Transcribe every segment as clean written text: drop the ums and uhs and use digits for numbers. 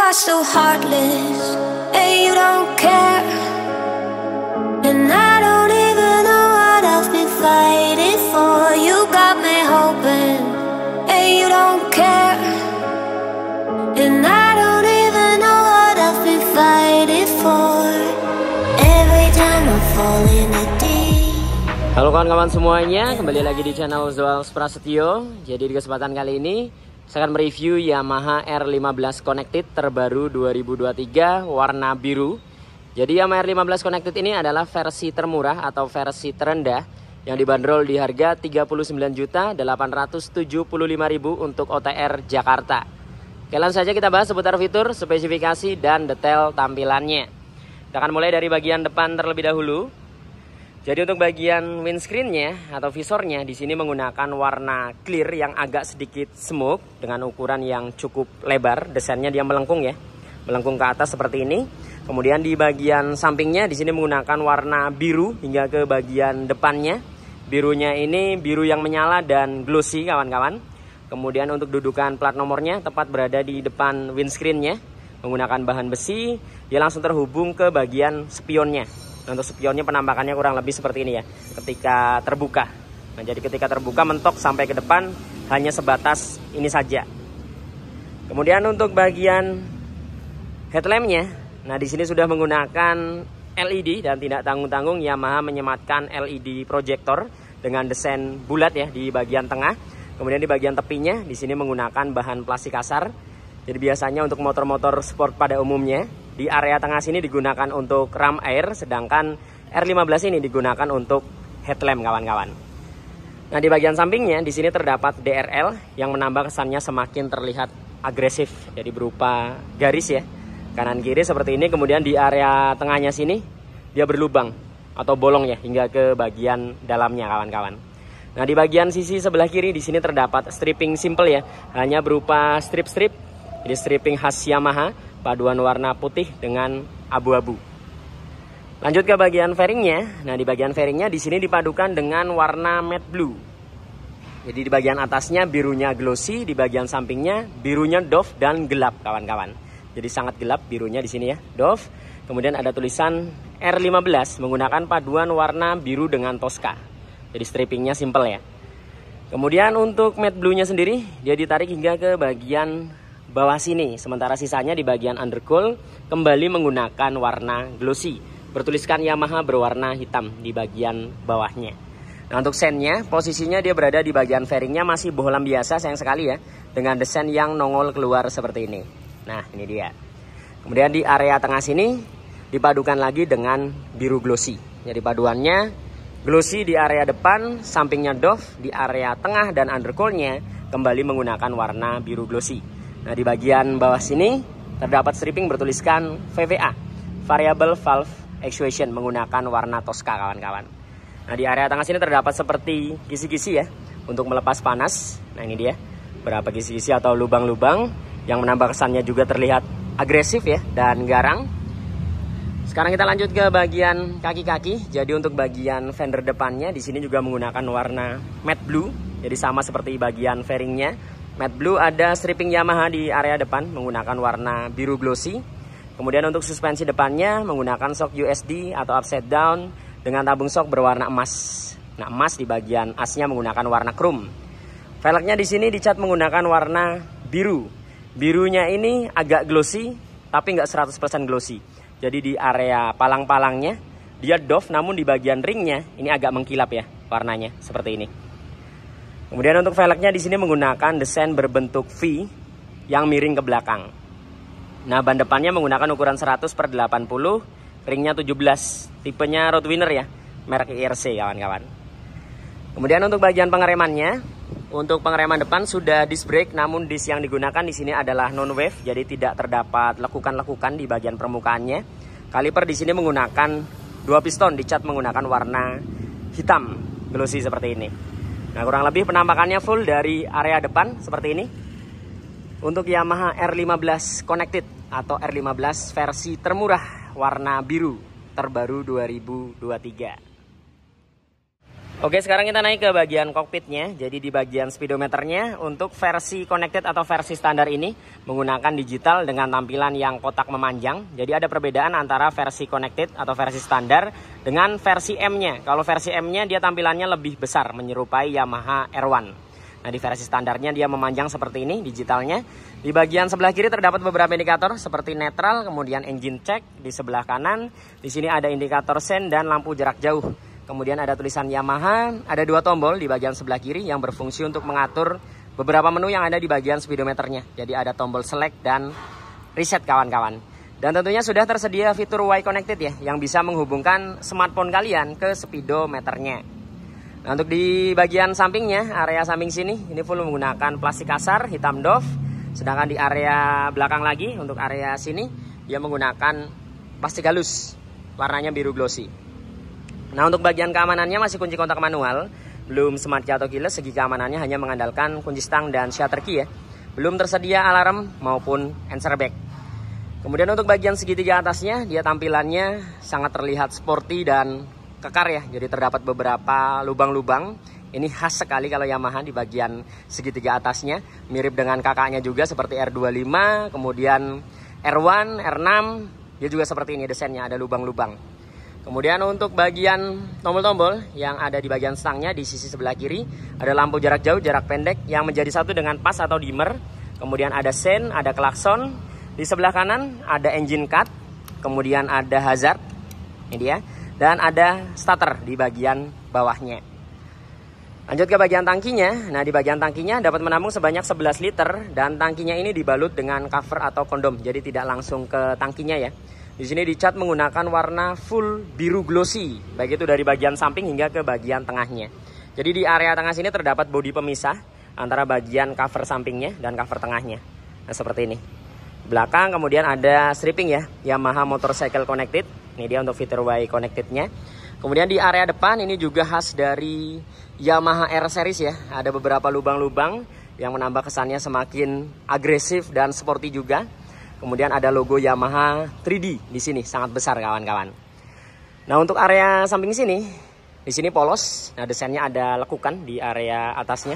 are so heartless, and you don't care. And I don't even know what I've been fighting for. You got me hoping, and you don't care. And I don't even know what I've been fighting for. Every time I fall in the deep. Halo kawan-kawan semuanya, kembali lagi di channel Zoals Prasetyo. Jadi di kesempatan kali ini saya akan mereview Yamaha R15 Connected terbaru 2023 warna biru. Jadi Yamaha R15 Connected ini adalah versi termurah atau versi terendah yang dibanderol di harga 39.875.000 untuk OTR Jakarta. Oke, langsung saja kita bahas seputar fitur, spesifikasi, dan detail tampilannya. Kita akan mulai dari bagian depan terlebih dahulu. Jadi untuk bagian windscreen-nya atau visornya di sini menggunakan warna clear yang agak sedikit smoke dengan ukuran yang cukup lebar. Desainnya dia melengkung ya, melengkung ke atas seperti ini. Kemudian di bagian sampingnya di sini menggunakan warna biru hingga ke bagian depannya. Birunya ini biru yang menyala dan glossy kawan-kawan. Kemudian untuk dudukan plat nomornya tepat berada di depan windscreen-nya menggunakan bahan besi. Dia langsung terhubung ke bagian spionnya. Untuk spionnya penampakannya kurang lebih seperti ini ya ketika terbuka. Nah, jadi ketika terbuka mentok sampai ke depan hanya sebatas ini saja. Kemudian untuk bagian headlampnya, nah di sini sudah menggunakan LED dan tidak tanggung-tanggung Yamaha menyematkan LED projector dengan desain bulat ya di bagian tengah. Kemudian di bagian tepinya di sini menggunakan bahan plastik kasar. Jadi biasanya untuk motor-motor sport pada umumnya di area tengah sini digunakan untuk ram air, sedangkan R15 ini digunakan untuk headlamp kawan-kawan. Nah di bagian sampingnya di sini terdapat DRL yang menambah kesannya semakin terlihat agresif. Jadi berupa garis ya kanan kiri seperti ini. Kemudian di area tengahnya sini dia berlubang atau bolong ya hingga ke bagian dalamnya kawan-kawan. Nah di bagian sisi sebelah kiri di sini terdapat stripping simple ya, hanya berupa strip-strip. Jadi stripping khas Yamaha, paduan warna putih dengan abu-abu. Lanjut ke bagian fairingnya. Nah di bagian fairingnya di sini dipadukan dengan warna matte blue. Jadi di bagian atasnya birunya glossy, di bagian sampingnya birunya doff dan gelap kawan-kawan. Jadi sangat gelap birunya di sini ya, doff. Kemudian ada tulisan R15 menggunakan paduan warna biru dengan Tosca. Jadi strippingnya simple ya. Kemudian untuk matte blue-nya sendiri dia ditarik hingga ke bagian bawah sini, sementara sisanya di bagian undercoil kembali menggunakan warna glossy. Bertuliskan Yamaha berwarna hitam di bagian bawahnya. Nah untuk sennya, posisinya dia berada di bagian fairingnya masih bohlam biasa sayang sekali ya, dengan desain yang nongol keluar seperti ini. Nah ini dia. Kemudian di area tengah sini dipadukan lagi dengan biru glossy. Jadi paduannya glossy di area depan, sampingnya doff, di area tengah dan undercoilnya kembali menggunakan warna biru glossy. Nah di bagian bawah sini terdapat stripping bertuliskan VVA, Variable Valve Actuation, menggunakan warna Tosca kawan-kawan. Nah di area tengah sini terdapat seperti kisi-kisi ya untuk melepas panas. Nah ini dia berapa kisi-kisi atau lubang-lubang yang menambah kesannya juga terlihat agresif ya dan garang. Sekarang kita lanjut ke bagian kaki-kaki. Jadi untuk bagian fender depannya di sini juga menggunakan warna matte blue. Jadi sama seperti bagian fairingnya. Matte blue, ada stripping Yamaha di area depan menggunakan warna biru glossy. Kemudian untuk suspensi depannya menggunakan shock USD atau upside down dengan tabung shock berwarna emas. Nah emas di bagian asnya menggunakan warna chrome. Velgnya di sini dicat menggunakan warna biru. Birunya ini agak glossy tapi nggak 100% glossy. Jadi di area palang-palangnya dia doff, namun di bagian ringnya ini agak mengkilap ya warnanya seperti ini. Kemudian untuk velgnya di sini menggunakan desain berbentuk V yang miring ke belakang. Nah ban depannya menggunakan ukuran 100/80, ringnya 17, tipenya Roadwinner ya, merek IRC kawan-kawan. Kemudian untuk bagian pengeremannya, untuk pengereman depan sudah disc brake, namun disc yang digunakan di sini adalah non wave, jadi tidak terdapat lekukan-lekukan di bagian permukaannya. Kaliper di sini menggunakan 2 piston dicat menggunakan warna hitam glossy seperti ini. Nah kurang lebih penampakannya full dari area depan seperti ini untuk Yamaha R15 Connected atau R15 versi termurah warna biru terbaru 2023. Oke, sekarang kita naik ke bagian kokpitnya. Jadi di bagian speedometernya untuk versi connected atau versi standar ini menggunakan digital dengan tampilan yang kotak memanjang. Jadi ada perbedaan antara versi connected atau versi standar dengan versi M-nya. Kalau versi M-nya dia tampilannya lebih besar menyerupai Yamaha R1. Nah, di versi standarnya dia memanjang seperti ini digitalnya. Di bagian sebelah kiri terdapat beberapa indikator seperti netral, kemudian engine check. Di sebelah kanan di sini ada indikator sen dan lampu jarak jauh. Kemudian ada tulisan Yamaha, ada 2 tombol di bagian sebelah kiri yang berfungsi untuk mengatur beberapa menu yang ada di bagian speedometernya. Jadi ada tombol select dan reset kawan-kawan. Dan tentunya sudah tersedia fitur Y Connected ya, yang bisa menghubungkan smartphone kalian ke speedometernya. Nah, untuk di bagian sampingnya, area samping sini, ini full menggunakan plastik kasar hitam doff. Sedangkan di area belakang lagi, untuk area sini, dia menggunakan plastik halus, warnanya biru glossy. Nah, untuk bagian keamanannya masih kunci kontak manual, belum smart key atau keyless. Segi keamanannya hanya mengandalkan kunci stang dan shutter key ya. Belum tersedia alarm maupun answer back. Kemudian untuk bagian segitiga atasnya, dia tampilannya sangat terlihat sporty dan kekar ya. Jadi terdapat beberapa lubang-lubang. Ini khas sekali kalau Yamaha di bagian segitiga atasnya. Mirip dengan kakaknya juga seperti R25, kemudian R1, R6. Dia juga seperti ini desainnya, ada lubang-lubang. Kemudian untuk bagian tombol-tombol yang ada di bagian stangnya di sisi sebelah kiri, ada lampu jarak jauh, jarak pendek yang menjadi satu dengan pas atau dimmer. Kemudian ada sen, ada klakson. Di sebelah kanan ada engine cut, kemudian ada hazard, ini dia, dan ada starter di bagian bawahnya. Lanjut ke bagian tangkinya. Nah, di bagian tangkinya dapat menampung sebanyak 11 liter dan tangkinya ini dibalut dengan cover atau kondom, jadi tidak langsung ke tangkinya ya. Di sini dicat menggunakan warna full biru glossy, baik itu dari bagian samping hingga ke bagian tengahnya. Jadi di area tengah sini terdapat bodi pemisah antara bagian cover sampingnya dan cover tengahnya. Nah, seperti ini. Belakang kemudian ada stripping ya, Yamaha Motorcycle Connected. Ini dia untuk fitur Y Connected-nya. Kemudian di area depan ini juga khas dari Yamaha R series ya. Ada beberapa lubang-lubang yang menambah kesannya semakin agresif dan sporty juga. Kemudian ada logo Yamaha 3D di sini, sangat besar kawan-kawan. Nah, untuk area samping sini, di sini polos. Nah, desainnya ada lekukan di area atasnya,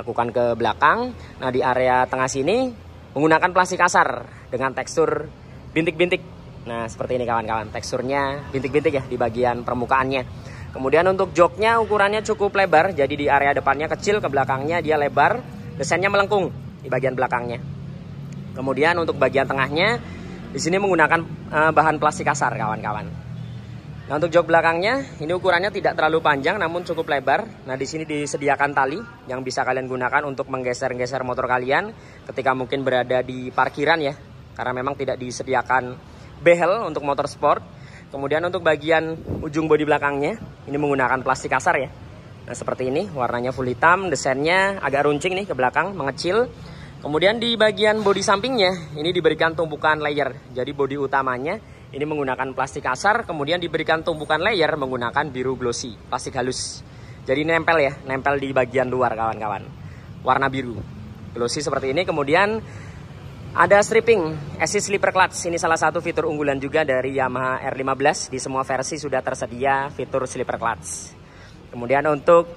lekukan ke belakang. Nah, di area tengah sini menggunakan plastik kasar dengan tekstur bintik-bintik. Nah, seperti ini kawan-kawan, teksturnya bintik-bintik ya di bagian permukaannya. Kemudian untuk joknya ukurannya cukup lebar, jadi di area depannya kecil, ke belakangnya dia lebar. Desainnya melengkung di bagian belakangnya. Kemudian untuk bagian tengahnya di sini menggunakan bahan plastik kasar kawan-kawan. Nah, untuk jok belakangnya ini ukurannya tidak terlalu panjang namun cukup lebar. Nah, di sini disediakan tali yang bisa kalian gunakan untuk menggeser-geser motor kalian ketika mungkin berada di parkiran ya. Karena memang tidak disediakan behel untuk motor sport. Kemudian untuk bagian ujung bodi belakangnya ini menggunakan plastik kasar ya. Nah, seperti ini, warnanya full hitam, desainnya agak runcing nih ke belakang, mengecil. Kemudian di bagian bodi sampingnya ini diberikan tumpukan layer. Jadi bodi utamanya ini menggunakan plastik kasar, kemudian diberikan tumpukan layer menggunakan biru glossy, plastik halus. Jadi nempel ya, nempel di bagian luar kawan-kawan. Warna biru, glossy seperti ini. Kemudian ada stripping assist slipper clutch. Ini salah satu fitur unggulan juga dari Yamaha R15. Di semua versi sudah tersedia fitur slipper clutch. Kemudian untuk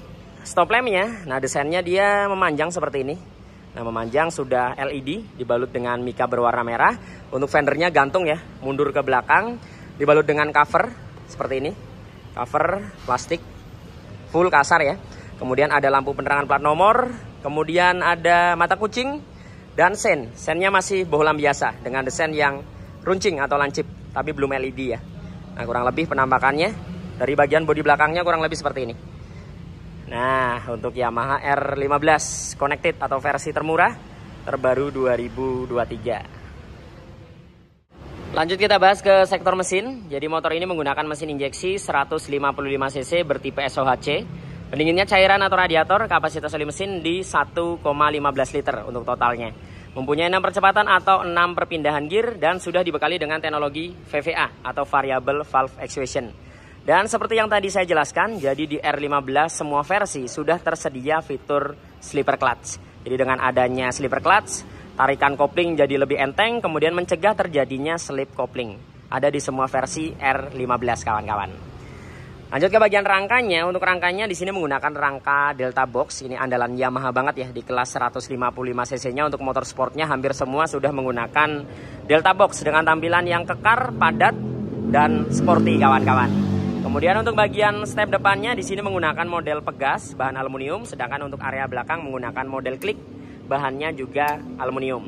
stop lampnya, nah desainnya dia memanjang seperti ini. Nah, memanjang sudah LED dibalut dengan mika berwarna merah. Untuk fendernya gantung ya, mundur ke belakang, dibalut dengan cover seperti ini. Cover plastik full kasar ya. Kemudian ada lampu penerangan plat nomor, kemudian ada mata kucing dan sen. Sennya masih bohlam biasa dengan desain yang runcing atau lancip, tapi belum LED ya. Nah, kurang lebih penampakannya dari bagian bodi belakangnya kurang lebih seperti ini. Nah, untuk Yamaha R15 Connected atau versi termurah terbaru 2023. Lanjut kita bahas ke sektor mesin. Jadi motor ini menggunakan mesin injeksi 155 cc bertipe SOHC. Pendinginnya cairan atau radiator, kapasitas oli mesin di 1,15 liter untuk totalnya. Mempunyai 6 percepatan atau 6 perpindahan gear dan sudah dibekali dengan teknologi VVA atau Variable Valve Actuation. Dan seperti yang tadi saya jelaskan, jadi di R15 semua versi sudah tersedia fitur slipper clutch. Jadi dengan adanya slipper clutch, tarikan kopling jadi lebih enteng, kemudian mencegah terjadinya slip kopling. Ada di semua versi R15 kawan-kawan. Lanjut ke bagian rangkanya. Untuk rangkanya di sini menggunakan rangka Delta Box. Ini andalan Yamaha banget ya di kelas 155 cc-nya. Untuk motorsportnya hampir semua sudah menggunakan Delta Box dengan tampilan yang kekar, padat, dan sporty kawan-kawan. Kemudian untuk bagian step depannya di sini menggunakan model pegas bahan aluminium, sedangkan untuk area belakang menggunakan model klik bahannya juga aluminium.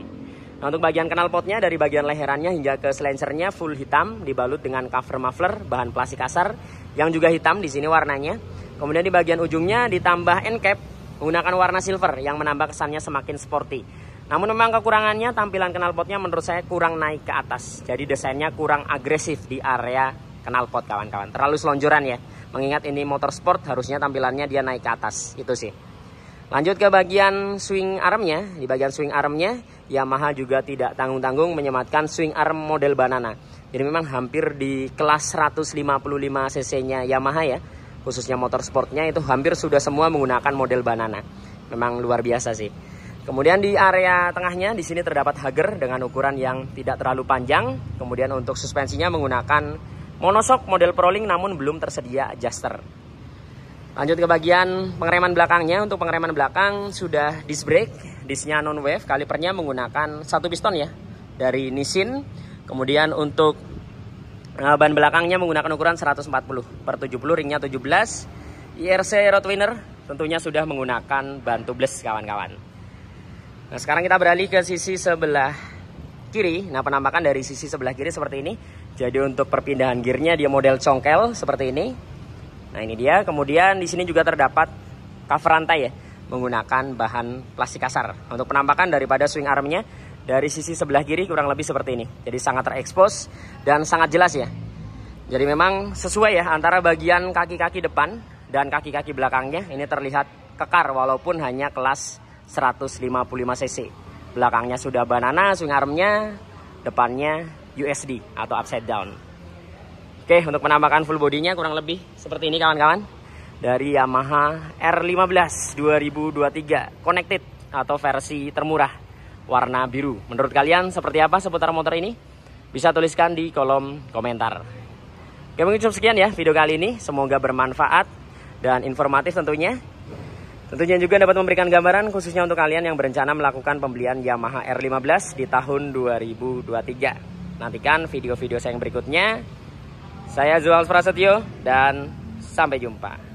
Nah, untuk bagian knalpotnya dari bagian leherannya hingga ke silencernya full hitam dibalut dengan cover muffler bahan plastik kasar yang juga hitam di sini warnanya. Kemudian di bagian ujungnya ditambah end cap menggunakan warna silver yang menambah kesannya semakin sporty. Namun memang kekurangannya tampilan knalpotnya menurut saya kurang naik ke atas. Jadi desainnya kurang agresif di area knalpot kawan-kawan. Terlalu selonjoran ya. Mengingat ini motorsport harusnya tampilannya dia naik ke atas. Itu sih. Lanjut ke bagian swing armnya. Di bagian swing armnya Yamaha juga tidak tanggung-tanggung menyematkan swing arm model banana. Jadi memang hampir di kelas 155 cc-nya Yamaha ya. Khususnya motorsportnya itu hampir sudah semua menggunakan model banana. Memang luar biasa sih. Kemudian di area tengahnya di sini terdapat hager dengan ukuran yang tidak terlalu panjang. Kemudian untuk suspensinya menggunakan monoshock model Proling namun belum tersedia adjuster. Lanjut ke bagian pengereman belakangnya. Untuk pengereman belakang sudah disc brake, discnya non wave, kalipernya menggunakan 1 piston ya dari Nissin. Kemudian untuk ban belakangnya menggunakan ukuran 140/70, ringnya 17. IRC Roadwinner tentunya sudah menggunakan ban tubeless kawan-kawan. Nah, sekarang kita beralih ke sisi sebelah kiri. Nah, penampakan dari sisi sebelah kiri seperti ini. Jadi untuk perpindahan gearnya dia model congkel seperti ini. Nah, ini dia. Kemudian di sini juga terdapat cover rantai ya, menggunakan bahan plastik kasar. Untuk penampakan daripada swing armnya dari sisi sebelah kiri kurang lebih seperti ini. Jadi sangat terekspos dan sangat jelas ya. Jadi memang sesuai ya antara bagian kaki-kaki depan dan kaki-kaki belakangnya. Ini terlihat kekar walaupun hanya kelas 155 cc. Belakangnya sudah banana swing armnya, depannya USD atau upside down. Oke, untuk penampakan full bodinya kurang lebih seperti ini kawan-kawan. Dari Yamaha R15 2023 Connected atau versi termurah warna biru. Menurut kalian seperti apa seputar motor ini? Bisa tuliskan di kolom komentar. Oke, mungkin cukup sekian ya video kali ini. Semoga bermanfaat dan informatif tentunya. Tentunya juga dapat memberikan gambaran khususnya untuk kalian yang berencana melakukan pembelian Yamaha R15 di tahun 2023. Nantikan video-video saya yang berikutnya. Saya Zuhal Prasetyo dan sampai jumpa.